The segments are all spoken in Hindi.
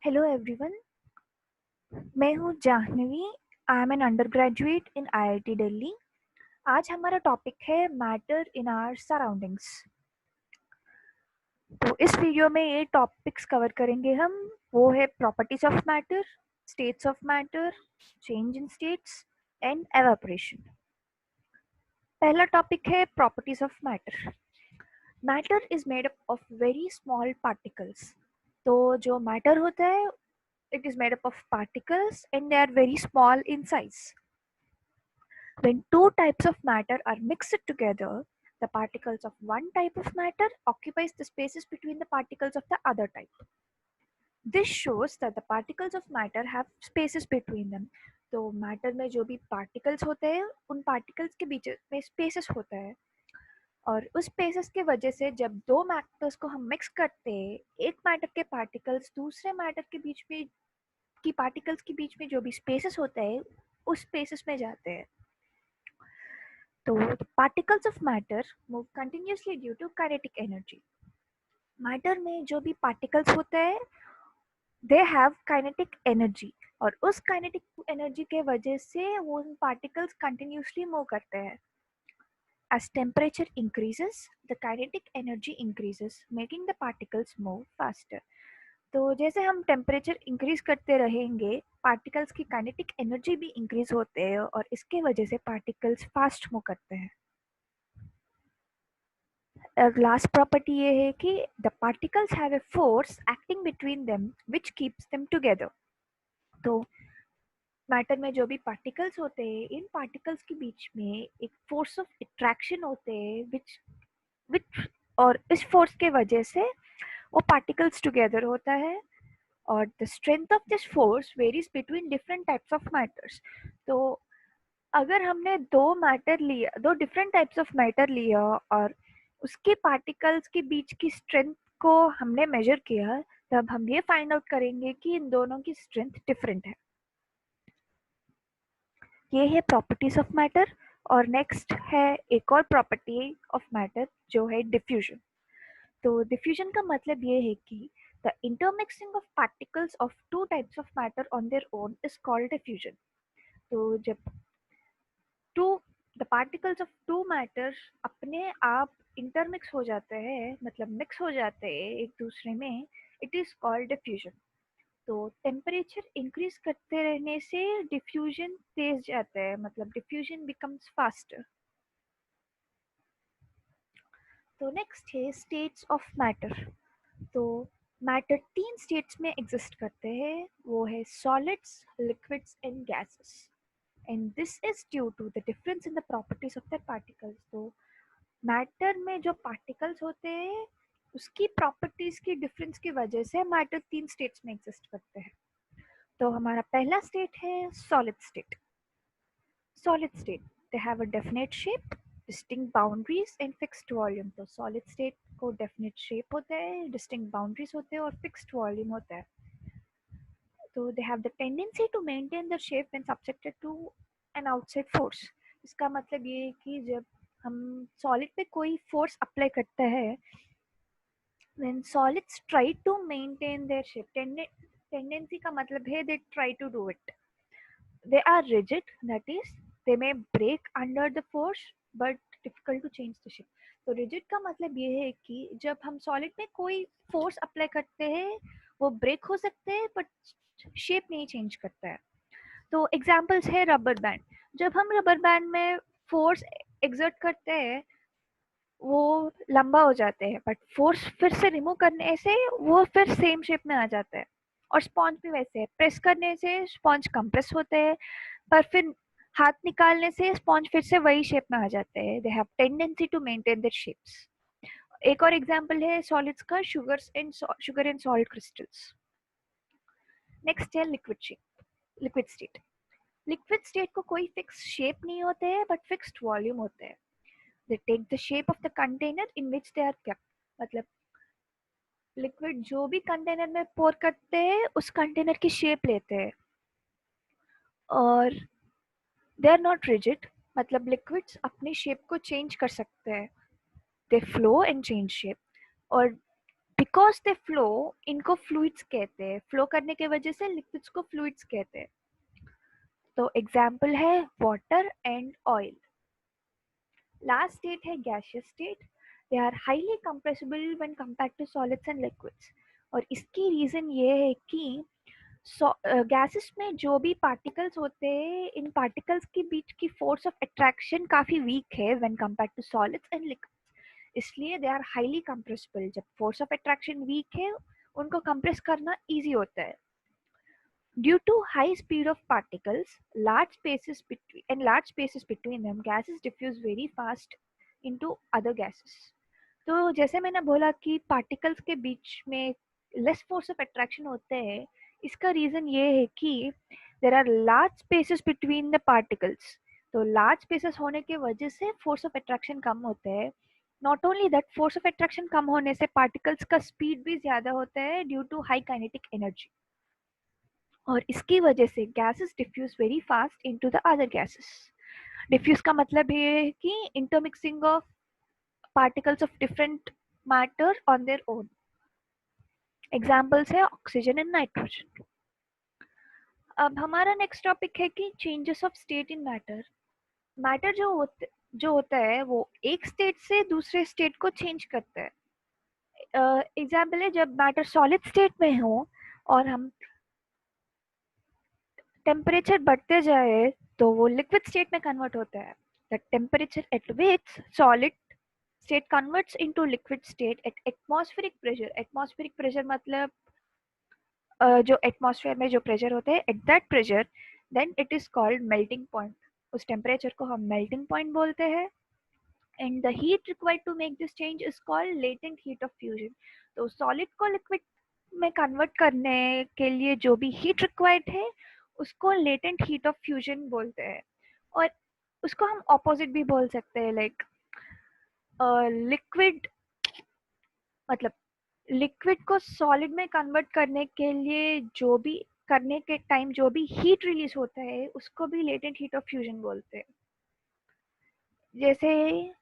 हेलो एवरीवन, मैं हूँ Jahnavi. I am an undergraduate in IIT Delhi. आज हमारा टॉपिक है मैटर इन आवर सराउंडिंग्स। तो इस वीडियो में ये टॉपिक्स कवर करेंगे हम। वो है properties of matter, states of matter, change in states and evaporation. पहला टॉपिक है properties of matter. Matter is made up of very small particles. तो जो मैटर होता है, it is made up of particles and they are very small in size. When two types of matter are mixed together, the particles of one type of matter occupies the spaces between the particles of the other type. This shows that the particles of matter have spaces between them. तो मैटर में जो भी पार्टिकल्स होते हैं उन पार्टिकल्स के बीच में स्पेसेस होता है, और उस स्पेसेस के वजह से जब दो मैटर्स को हम मिक्स करते हैं, एक मैटर के पार्टिकल्स दूसरे मैटर के बीच में की पार्टिकल्स के बीच में जो भी स्पेसेस होते हैं उस स्पेसेस में जाते हैं। तो particles of matter move continuously due to kinetic energy. Matter में जो भी पार्टिकल्स होते हैं दे हैव काइनेटिक एनर्जी, और उस काइनेटिक एनर्जी के वजह से वो उन पार्टिकल्स कंटिन्यूसली मूव करते हैं। As temperature increases, the kinetic energy increases, making the particles move faster. तो जैसे हम टेम्परेचर इंक्रीज करते रहेंगे, पार्टिकल्स की काइनेटिक एनर्जी भी इंक्रीज होते हैं और इसके वजह से पार्टिकल्स फास्ट मूव करते हैं। लास्ट प्रॉपर्टी ये है कि the particles have a force acting between them which keeps them together. तो मैटर में जो भी पार्टिकल्स होते हैं, इन पार्टिकल्स के बीच में एक फोर्स ऑफ अट्रैक्शन होते हैं विच विच और इस फोर्स के वजह से वो पार्टिकल्स टुगेदर होता है, और the strength of this force varies between different types of matters. तो अगर हमने दो डिफरेंट टाइप्स ऑफ मैटर लिया और उसके पार्टिकल्स के बीच की स्ट्रेंथ को हमने मेजर किया, तब हम ये फाइंड आउट करेंगे कि इन दोनों की स्ट्रेंथ डिफरेंट है। ये है प्रॉपर्टीज ऑफ मैटर। और नेक्स्ट है एक और प्रॉपर्टी ऑफ मैटर जो है डिफ्यूजन। तो डिफ्यूजन का मतलब ये है कि the intermixing of particles of two types of matter on their own is called diffusion. तो जब two the particles of two matter अपने आप इंटरमिक्स हो जाते हैं, मतलब मिक्स हो जाते हैं एक दूसरे में, इट इज कॉल्ड डिफ्यूजन। तो टेम्परेचर इंक्रीज करते रहने से डिफ्यूजन तेज जाता है, मतलब डिफ्यूजन बिकम्स फास्टर। तो नेक्स्ट है स्टेट्स ऑफ मैटर। तो मैटर तीन स्टेट्स में एग्जिस्ट करते हैं, वो है solids, liquids and gases, and this is due to the difference in the properties of the particles. तो मैटर में जो पार्टिकल्स होते हैं उसकी प्रॉपर्टीज की डिफरेंस की वजह से मैटर तीन स्टेट्स में एग्जिस्ट करते हैं। तो हमारा पहला स्टेट है solid state. Solid state, they have a definite shape, distinct boundaries and fixed volume. तो सॉलिड स्टेट को डेफिनेट शेप होता है, डिस्टिंक्ट बाउंड्रीज होते हैं और फिक्स्ड वॉल्यूम होता है। तो they have the tendency to maintain the shape when subjected to an outside force. इसका मतलब ये है कि जब हम सॉलिड पे कोई फोर्स अप्लाई करते हैं, when solids try to maintain their shape, tendency का मतलब है they try to do it, they are rigid, that is they may break under the force but difficult to change the shape. तो rigid का मतलब ये है कि जब हम सॉलिड में कोई फोर्स अप्लाई करते हैं वो ब्रेक हो सकते हैं बट शेप नहीं चेंज करता है। तो एग्जांपल्स है रबर बैंड। जब हम रबर बैंड में फोर्स एक्सर्ट करते हैं वो लंबा हो जाते हैं, बट फोर्स फिर से रिमूव करने से वो फिर सेम शेप में आ जाता है। और स्पॉन्ज भी वैसे है, प्रेस करने से स्पॉन्ज कंप्रेस होते हैं पर फिर हाथ निकालने से स्पॉन्ज फिर से वही शेप में आ जाते हैं। They have tendency to maintain their shapes. एक और एग्जांपल है सॉलिड्स का sugar and salt crystals. Next है liquid shape, liquid state. Liquid state को कोई फिक्स शेप नहीं होते हैं बट फिक्स्ड वॉल्यूम होते हैं। they take the shape of the container in which they are kept। मतलब लिक्विड जो भी कंटेनर में पोर करते हैं उस कंटेनर की शेप लेते हैं, और दे आर नॉट रिजिड, मतलब लिक्विड्स अपनी शेप को चेंज कर सकते हैं, दे फ्लो एंड चेंज शेप। और बिकॉज दे फ्लो, इनको फ्लूइड्स कहते हैं। फ्लो करने के वजह से लिक्विड्स को फ्लूइड्स कहते हैं। तो एग्जाम्पल है water and oil. Last state है gaseous state. They are highly compressible when compared to solids and liquids. और इसकी रीजन ये है कि गैसेस में जो भी पार्टिकल्स होते हैं, इन पार्टिकल्स के बीच की फोर्स ऑफ अट्रैक्शन काफी वीक है when compared to solids and liquids. इसलिए दे आर हाईली कंप्रेसिबल। जब फोर्स ऑफ अट्रैक्शन वीक है, उनको कंप्रेस करना इजी होता है। Due to high speed of particles, large spaces between them, gases diffuse very fast into other gases. तो जैसे मैंने बोला कि पार्टिकल्स के बीच में लेस फोर्स ऑफ अट्रैक्शन होते हैं, इसका रीजन ये है कि there are large spaces between the particles. तो लार्ज स्पेसेस होने की वजह से फोर्स ऑफ अट्रैक्शन कम होते हैं। Not only that, force of attraction कम होने से पार्टिकल्स का स्पीड भी ज्यादा होता है due to high kinetic energy. और इसकी वजह से gases diffuse very fast into the other gases. Diffuse का मतलब ये है कि intermixing of particles of different matter on their own. Examples है ऑक्सीजन एंड नाइट्रोजन। अब हमारा नेक्स्ट टॉपिक है कि changes of state in matter. Matter जो होता है वो एक स्टेट से दूसरे स्टेट को चेंज करता है। एग्जाम्पल है जब मैटर सॉलिड स्टेट में हो और हम टेम्परेचर बढ़ते जाए तो वो लिक्विड स्टेट में कन्वर्ट होता है। The temperature at which solid state converts into liquid state at atmospheric pressure. Atmospheric pressure मतलब जो एटमॉस्फेयर में जो प्रेशर होता है, at that pressure then it is called melting point. उस टेम्परेचर को हम मेल्टिंग पॉइंट बोलते हैं। And the heat required to make this change is called latent heat of fusion. तो सॉलिड को लिक्विड में कन्वर्ट करने के लिए जो भी हीट रिक्वायर्ड है उसको लेटेंट हीट ऑफ फ्यूजन बोलते हैं। और उसको हम ऑपोजिट भी बोल सकते हैं, लाइक लिक्विड मतलब लिक्विड को सॉलिड में कन्वर्ट करने के लिए जो भी करने के टाइम जो भी हीट रिलीज होता है उसको भी लेटेंट हीट ऑफ फ्यूजन बोलते हैं। जैसे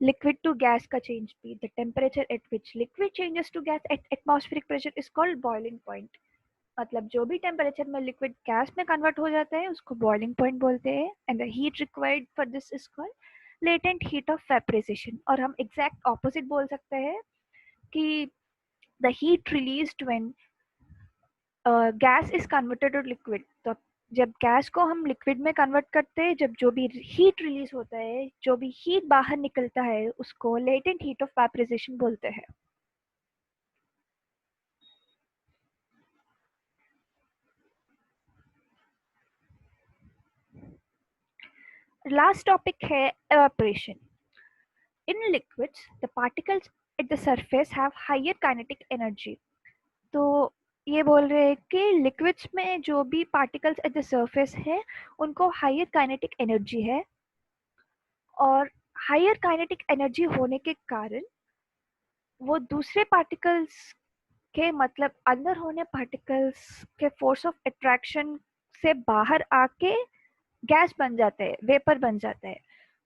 liquid to gas का change speed, the temperature at which liquid changes to gas at atmospheric pressure is called boiling point। मतलब जो भी टेम्परेचर में लिक्विड गैस में कन्वर्ट हो जाता है उसको बॉइलिंग पॉइंट बोलते हैं। And the heat required for this is called latent heat of vaporisation. और हम एग्जैक्ट ऑपोजिट बोल सकते हैं कि the heat released when gas is converted to liquid. तो जब गैस को हम लिक्विड में कन्वर्ट करते हैं, जब जो भी हीट रिलीज होता है, जो भी हीट बाहर निकलता है उसको लेटेंट हीट ऑफ वेपराइजेशन बोलते हैं। लास्ट टॉपिक है evaporation। In liquids, the particles at the surface have higher kinetic energy। तो ये बोल रहे हैं कि लिक्विड्स में जो भी पार्टिकल्स एट द सरफेस है उनको हायर काइनेटिक एनर्जी है। और हायर काइनेटिक एनर्जी होने के कारण वो दूसरे पार्टिकल्स के मतलब अंदर होने पार्टिकल्स के फोर्स ऑफ अट्रैक्शन से बाहर आके गैस बन जाते हैं, वेपर बन जाता है।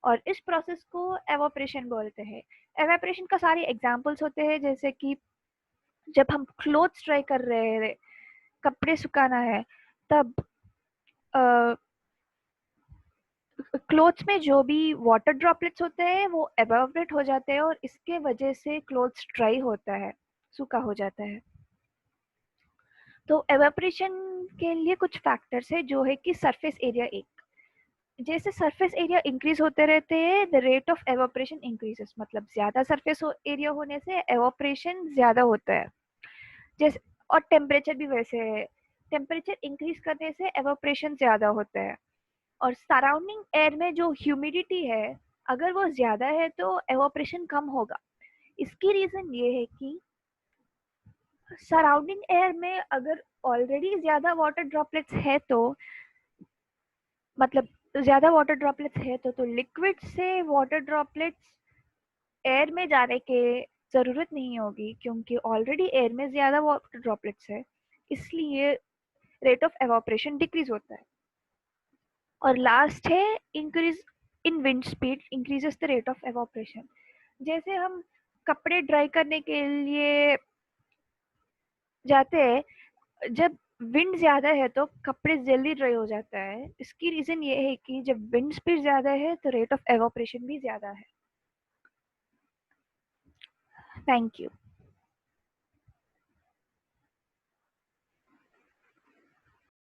और इस प्रोसेस को एवापोरेशन बोलते हैं। एवापोरेशन का सारे एग्जांपल्स होते हैं, जैसे कि जब हम क्लोथ्स ड्राई कर रहे हैं, कपड़े सुखाना है, तब क्लोथ्स में जो भी वाटर ड्रॉपलेट्स होते हैं वो एवापोरेट हो जाते हैं और इसके वजह से क्लोथ्स ड्राई होता है, सूखा हो जाता है। तो एवापोरेशन के लिए कुछ फैक्टर्स है जो है कि सरफेस एरिया एक। जैसे सरफेस एरिया इंक्रीज होते रहते हैं, the rate of evaporation increases. मतलब ज्यादा सरफेस एरिया होने से एवापोरेशन ज्यादा होता है। जैसे और टेम्परेचर भी वैसे है, टेम्परेचर इंक्रीज करने से एवापोरेशन ज्यादा होता है। और सराउंडिंग एयर में जो ह्यूमिडिटी है अगर वो ज्यादा है तो एवापोरेशन कम होगा। इसकी रीजन ये है कि सराउंडिंग एयर में अगर ऑलरेडी ज्यादा वाटर ड्रॉपलेट्स है तो मतलब ज्यादा वाटर ड्रॉपलेट्स है तो लिक्विड से वाटर ड्रॉपलेट्स एयर में जाने के जरूरत नहीं होगी, क्योंकि ऑलरेडी एयर में ज्यादा वाटर ड्रॉपलेट्स है, इसलिए रेट ऑफ एवापोरेशन डिक्रीज होता है। और लास्ट है increase in wind speed increases the rate of evaporation. जैसे हम कपड़े ड्राई करने के लिए जाते हैं, जब विंड ज़्यादा है तो कपड़े जल्दी ड्राई हो जाता है। इसकी रीज़न ये है कि जब विंड स्पीड ज़्यादा है तो रेट ऑफ एवापोरेशन भी ज़्यादा है। Thank you.